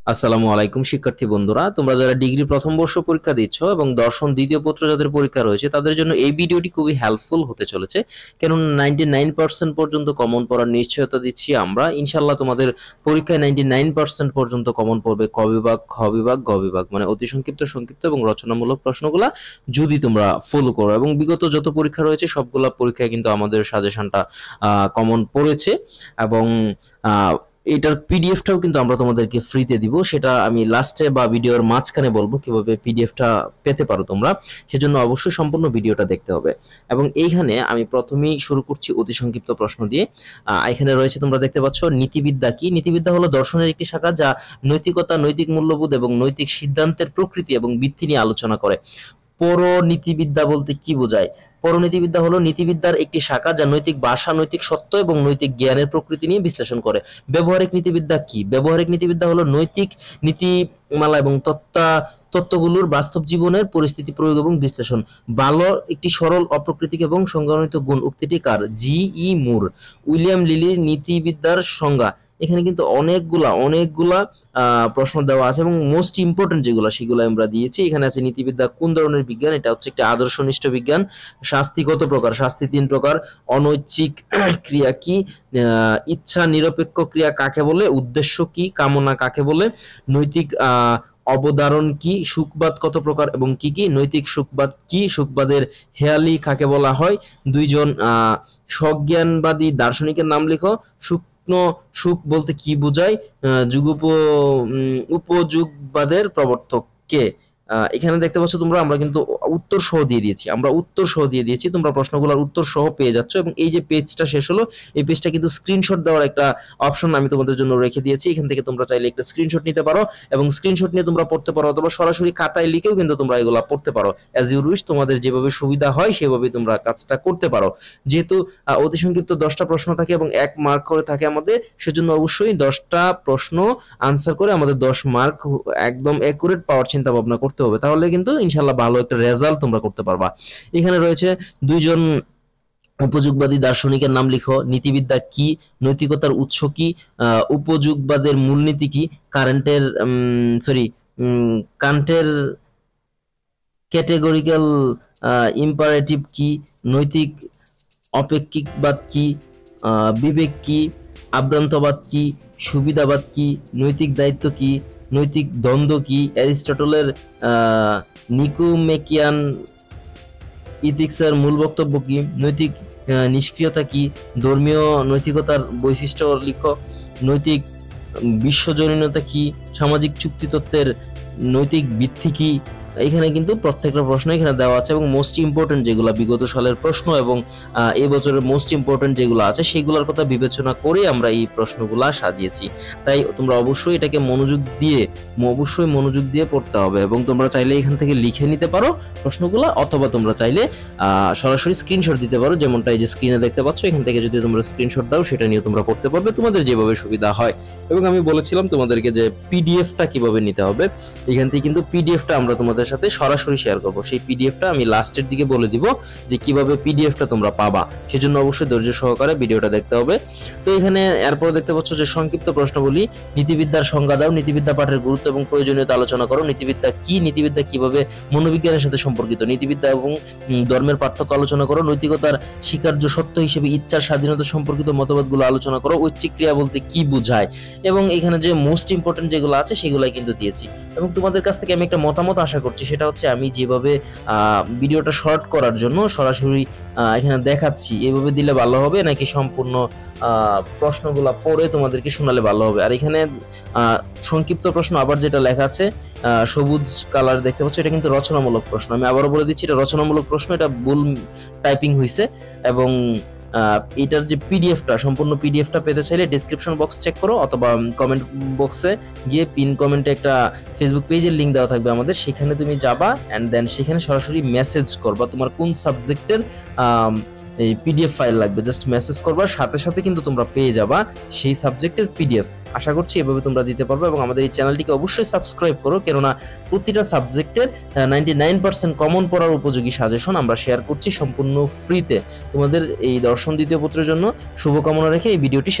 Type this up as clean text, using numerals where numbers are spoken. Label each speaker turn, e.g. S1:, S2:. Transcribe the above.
S1: আসসালামু আলাইকুম শিক্ষার্থী বন্ধুরা, তোমরা যারা ডিগ্রি প্রথম বর্ষ পরীক্ষা দিচ্ছ এবং দর্শন দ্বিতীয় পত্র যাদের পরীক্ষা রয়েছে তাদের জন্য এই ভিডিওটি খুবই হেল্পফুল হতে চলেছে। কেননা 99% পর্যন্ত কমন পড়ার নিশ্চয়তা দিচ্ছি আমরা। ইনশাল্লাহ তোমাদের পরীক্ষায় 99% পর্যন্ত কমন পড়বে ক বিভাগ, খ বিভাগ, গ বিভাগ, মানে অতি সংক্ষিপ্ত, সংক্ষিপ্ত এবং রচনামূলক প্রশ্নগুলা যদি তোমরা ফলো করো। এবং বিগত যত পরীক্ষা রয়েছে সবগুলা পরীক্ষায় কিন্তু আমাদের সাজেশনটা কমন পড়েছে। এবং আহ এটার পিডিএফটাও কিন্তু আমরা তোমাদেরকে ফ্রিতে দিব, সেটা আমি লাস্টে বা ভিডিওর মাঝখানে বলবো কিভাবে পিডিএফটা পেতে পারো তোমরা। সেজন্য অবশ্যই সম্পূর্ণ ভিডিওটা দেখতে হবে। এবং এইখানে আমি প্রথমেই শুরু করছি অতি সংক্ষিপ্ত প্রশ্ন দিয়ে। এখানে রয়েছে, তোমরা দেখতে পাচ্ছ, নীতিবিদ্যা কি? নীতিবিদ্যা হলো দর্শনের একটি শাখা যা নৈতিকতা, নৈতিক মূল্যবোধ এবং নৈতিক সিদ্ধান্তের প্রকৃতি এবং ভিত্তি নিয়ে আলোচনা করে। পরনীতিবিদ্যা বলতে কি বোঝায়? পরনীতিবিদ্যা হলো নীতিবিদ্যার একটি শাখা যা নৈতিক ভাষা, নৈতিক সত্য এবং নৈতিক জ্ঞানের প্রকৃতি নিয়ে বিশ্লেষণ করে। ব্যবহারিক নীতিবিদ্যা কি? ব্যবহারিক নীতিবিদ্যা হলো নৈতিক নীতিমালা এবং তত্ত্বগুলোর বাস্তব জীবনের পরিস্থিতি প্রয়োগ এবং বিশ্লেষণ। ভালো একটি সরল, অপ্রাকৃতিক এবং সংজ্ঞানিত গুণ উক্তিটি কার? জি ই মুর। উইলিয়াম লিলির নীতিবিদ্যার সংজ্ঞা। এখানে কিন্তু অনেকগুলা প্রশ্ন দেওয়া আছে এবং মোস্ট ইম্পর্টেন্ট যেগুলো সেগুলো আমরা দিয়েছি। এখানে আছে নীতিবিদ্যা কোন ধরনের বিজ্ঞান? এটা হচ্ছে একটি আদর্শনিষ্ঠ বিজ্ঞান। শাস্তি কত প্রকার? শাস্তি 3 প্রকার। অনৈচ্ছিক ক্রিয়া কি? ইচ্ছা নিরপেক্ষ ক্রিয়া কাকে বলে? উদ্দেশ্য কি? কামনা কাকে বলে? নৈতিক অবধারণ কি? সুখবাদ কত প্রকার এবং কি কি? নৈতিক সুখবাদ কি? সুখবাদের হেয়ালি কাকে বলা হয়? দুইজন সজ্ঞানবাদী দার্শনিকের নাম লিখো। শুকনো সুখ বলতে কি বোঝায়? উপযোগবাদের প্রবর্তক কে? এখানে দেখতে পাচ্ছ তোমরা, আমরা কিন্তু উত্তর সহ দিয়ে দিয়েছি। তোমরা প্রশ্নগুলোর উত্তর সহ পেয়ে যাচ্ছ। এবং এই যে পেজটা শেষ হলো, এই পেজটা কিন্তু স্ক্রিনশট দেওয়ার একটা অপশন আমি তোমাদের জন্য রেখে দিয়েছি। এখান থেকে তোমরা চাইলে একটা স্ক্রিনশট নিতে পারো এবং স্ক্রিনশট নিয়ে তোমরা পড়তে পারো, অথবা সরাসরি খাতায় লিখেও কিন্তু তোমরা এগুলা পড়তে পারো। অ্যাজ ইউ উইশ, তোমাদের যেভাবে সুবিধা হয় সেভাবে তোমরা কাজটা করতে পারো। যেহেতু অতি সংক্ষিপ্ত 10টা প্রশ্ন থাকে এবং 1 মার্ক করে থাকে আমাদের, সেজন্য অবশ্যই 10টা প্রশ্ন আনসার করে আমাদের 10 মার্ক একদম একুরেট পাওয়ার চিন্তা ভাবনা করতে হবে। তাহলে কিন্তু ইনশাল্লাহ ভালো একটা রেজাল্ট তোমরা করতে পারবা। এখানে রয়েছে দুইজন উপযোগবাদী দার্শনিকের নাম লিখো। নীতিবিদ্যা কি? নৈতিকতার উৎস কি? উপযোগবাদের মূলনীতি কি? কারেন্টের সরি কান্টের ক্যাটেগরিক্যাল ইম্পারেটিভ কি? নৈতিক অপেক্ষিকবাদ কি? বিবেক কি? আভ্রান্তবাদ কি? সুবিধাবাদ কি? নৈতিক দায়িত্ব কি? নৈতিক দ্বন্দ্ব কি? অ্যারিস্টটলের নিকোমেকিয়ান ইথিক্সের মূল বক্তব্য কি? নৈতিক নিষ্ক্রিয়তা কি? ধর্মীয় নৈতিকতার বৈশিষ্ট্য লিখো। নৈতিক বিশ্বজনীনতা কি? সামাজিক চুক্তিতত্ত্বের নৈতিক ভিত্তি কি? এখানে কিন্তু প্রত্যেকটা প্রশ্ন এখানে দেওয়া আছে এবং মোস্ট ইম্পর্টেন্ট যেগুলো বিগত সালের প্রশ্ন এবং এই বছরের মোস্ট ইম্পর্টেন্ট যেগুলো আছে সেগুলোর কথা বিবেচনা করে আমরা এই প্রশ্নগুলা সাজিয়েছি। তাই তোমরা অবশ্যই এটাকে অবশ্যই মনোযোগ দিয়ে পড়তে হবে। এবং তোমরা চাইলে এখান থেকে লিখে নিতে পারো প্রশ্নগুলো, অথবা তোমরা চাইলে সরাসরি স্ক্রিনশট দিতে পারো, যেমনটা এই যে স্ক্রিনে দেখতে পাচ্ছ। এখান থেকে যদি তোমরা স্ক্রিনশট দাও সেটা নিয়ে তোমরা পড়তে পারবে তোমাদের যেভাবে সুবিধা হয়। এবং আমি বলেছিলাম তোমাদেরকে যে পিডিএফটা কিভাবে নিতে হবে। এখান থেকে কিন্তু পিডিএফটা আমরা তোমাদের সাথে সরাসরি শেয়ার করব। সেই পিডিএফটা আমি লাস্টের দিকে বলে দিব যে কিভাবে পিডিএফটা তোমরা পাবা। সেজন্য অবশ্যই ধৈর্য সহকারে ভিডিওটা দেখতে হবে। তো এখানে এরপর দেখতে পাচ্ছ যে সংক্ষিপ্ত প্রশ্নগুলি। নীতিবিদ্যার সংজ্ঞা দাও। নীতিবিদ্যা পাঠের গুরুত্ব এবং প্রয়োজনীয়তা আলোচনা করো। নীতিবিদ্যা কি? নীতিবিদ্যা কিভাবে মনোবিজ্ঞানের সাথে সম্পর্কিত? নীতিবিদ্যা এবং ধর্মের পার্থক্য আলোচনা করো। নৈতিকতার স্বীকার্য সত্য হিসেবে ইচ্ছার স্বাধীনতা সম্পর্কিত মতবাদগুলো আলোচনা করো। ঐচ্ছিক ক্রিয়া বলতে কি বোঝায়? এবং এখানে যে মোস্ট ইম্পর্টেন্ট যেগুলো আছে সেগুলাই কিন্তু দিয়েছি। এবং তোমাদের কাছ থেকে আমি একটা মতামত আশা করছি, সেটা হচ্ছে আমি যেভাবে ভিডিওটা শর্ট করার জন্য সরাসরি এখানে দেখাচ্ছি, এভাবে দিলে ভালো হবে নাকি সম্পূর্ণ প্রশ্নগুলা পড়ে তোমাদেরকে শোনালে ভালো হবে? আর এখানে সংক্ষিপ্ত প্রশ্ন আবার যেটা লেখা আছে সবুজ কালার দেখতে পাচ্ছ, এটা কিন্তু রচনামূলক প্রশ্ন। আমি আবারও বলে দিচ্ছি, এটা রচনামূলক প্রশ্ন, এটা ভুল টাইপিং হয়েছে। এবং এটার যে পিডিএফটা, সম্পূর্ণ পিডিএফটা পেতে চাইলে ডেসক্রিপশন বক্স চেক করো, অথবা কমেন্ট বক্সে গিয়ে পিন কমেন্টে একটা ফেসবুক পেজের লিঙ্ক দেওয়া থাকবে আমাদের, সেখানে তুমি যাবা অ্যান্ড দেন সেখানে সরাসরি মেসেজ করবা তোমার কোন সাবজেক্টের এই পিডিএফ ফাইল লাগবে। জাস্ট মেসেজ করবা, সাথে সাথে কিন্তু তোমরা পেয়ে যাবা সেই সাবজেক্টের পিডিএফ। আশা করছি এভাবে তোমরা দিতে পারবে। এবং আমাদের এই চ্যানেলটিকে অবশ্যই সাবস্ক্রাইব করো, কেননা প্রতিটা সাবজেক্টের 99% কমন পড়ার উপযোগী সাজেশন আমরা শেয়ার করছি সম্পূর্ণ ফ্রিতে। তোমাদের এই দর্শন দ্বিতীয় পত্রের জন্য শুভকামনা রেখে এই ভিডিওটি